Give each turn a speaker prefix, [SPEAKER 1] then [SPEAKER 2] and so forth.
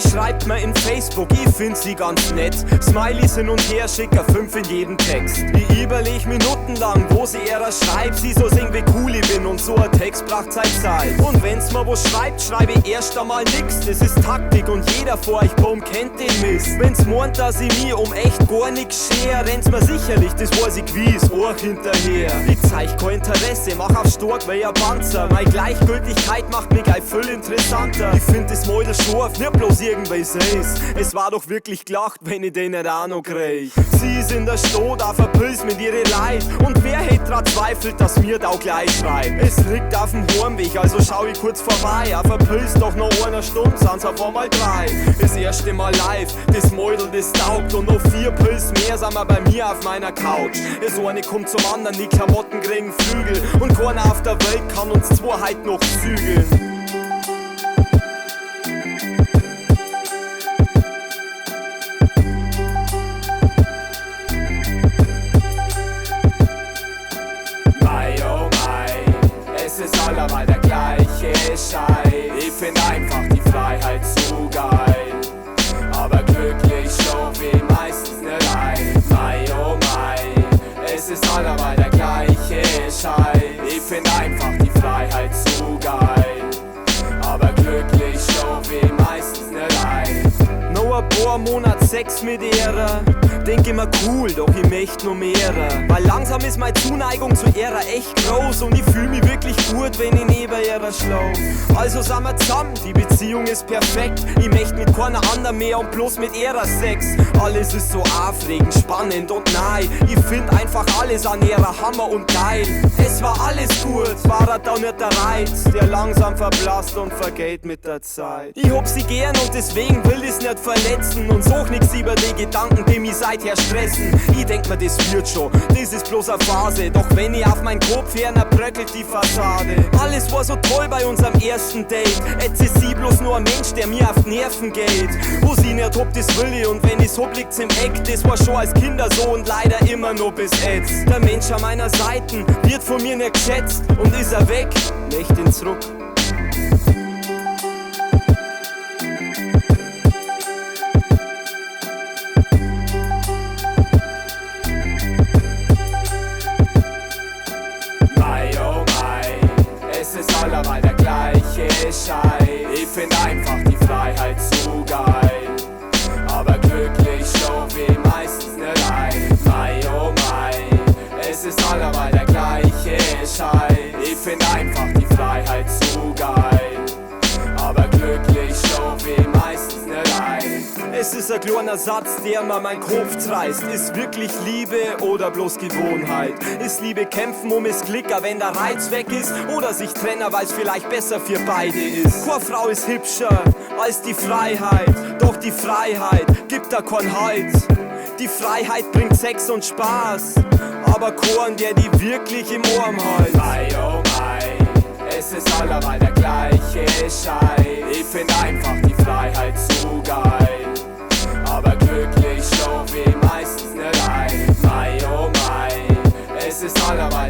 [SPEAKER 1] Sie schreibt mir in Facebook, ich find sie ganz nett. Smileys hin und her, schicker 5 in jedem Text. Ich überleg minutenlang, wo sie ihrer schreibt. Sie so sing, wie cool ich bin und so ein Text braucht Zeit. Und wenn's mir was schreibt, schreibe ich erst einmal nix. Das ist Taktik und jeder vor euch Baum kennt den Mist. Wenn's meint, dass ich mir um echt gar nix scher, rennt's mir sicherlich, das weiß ich gewiss, auch hinterher. Ich zeig kein Interesse, mach auf stark wie ein Panzer. Meine Gleichgültigkeit macht mich gleich viel interessanter. Ich find das Mädel scharf, nicht bloß irgendwie süß. Es war doch wirklich gelacht, wenn ich den nicht auch noch krieg. Sie ist in der Stadt auf ein Pilz mit ihre Leid. Und wer hätte dran zweifelt, dass mir da auch gleich schreibt? Es liegt auf dem Heimweg, also schau ich kurz vorbei. Auf ein Pilz doch noch einer Stunde, sind's auf einmal 3. Das erste Mal live, das Mädel, das taugt. Und noch 4 Pilz mehr sind wir bei mir auf meiner Couch. Das eine kommt zum anderen, die Klamotten kriegen Flügel. Und keiner auf der Welt kann uns zwei heute noch zügeln. Es ist allemal der gleiche Scheiß. Ich find einfach die Freiheit zu geil. Aber glücklich schon wie meistens ne Leid. Mai, oh mai, es ist allemal der gleiche Scheiß. Ich find einfach die Freiheit zu geil. Aber glücklich schon wie meistens ne Leid. Noch ein paar Monate Sex mit ihrer. Denk immer cool, doch ich möcht noch mehr. Weil langsam ist meine Zuneigung zu ihrer echt groß. Und ich fühl mich wirklich gut, wenn ich neben ihrer schlaf. Also sind wir zusammen, die Beziehung ist perfekt. Ich möcht mit keiner anderen mehr und bloß mit ihrer Sex. Alles ist so aufregend, spannend und nein. Ich find einfach alles an ihrer Hammer und geil. Es war alles gut, war da nicht der Reiz, der langsam verblasst und vergeht mit der Zeit. Ich hab sie gern und deswegen will ich's nicht verletzen. Und such nix über die Gedanken, die mich seither stressen. Ich denk mir, das wird schon, das ist bloß eine Phase. Doch wenn ich auf mein Kopf her, dann bröckelt die Fassade. Alles war so toll bei unserem ersten Date. Jetzt ist sie bloß nur ein Mensch, der mir auf die Nerven geht. Wo sie nicht hab, das will ich. Und wenn ich's hab, liegt's im Eck. Das war schon als Kinder so und leider immer noch bis jetzt. Der Mensch an meiner Seite wird von mir nicht geschätzt. Und ist er weg, möcht ihn zurück. Es ist allemal der gleiche Scheiß. Ich find einfach die Freiheit zu geil. Aber glücklich schon wie meistens ne Leid. Mai, oh mai, es ist allemal der gleiche Scheiß. Ich find einfach die Freiheit zu geil. Aber glücklich schon wie meistens ne Leid. Es ist ein kleiner Satz, der mir meinen Kopf zerreißt. Ist wirklich Liebe oder bloß Gewohnheit? Ist Liebe kämpfen um es Klicker, wenn der Reiz weg ist? Oder sich trennen, weil's vielleicht besser für beide ist? Keine Frau ist hübscher als die Freiheit. Doch die Freiheit gibt da kein Halt. Die Freiheit bringt Sex und Spaß, aber keinen, der die wirklich im Arm hält. Mai, oh mai, es ist allemal der gleiche Scheiß. Ich find einfach die Freiheit zu geil. Aber glücklich schon wie meistens ne Leid. Mai, oh mai, es ist allemal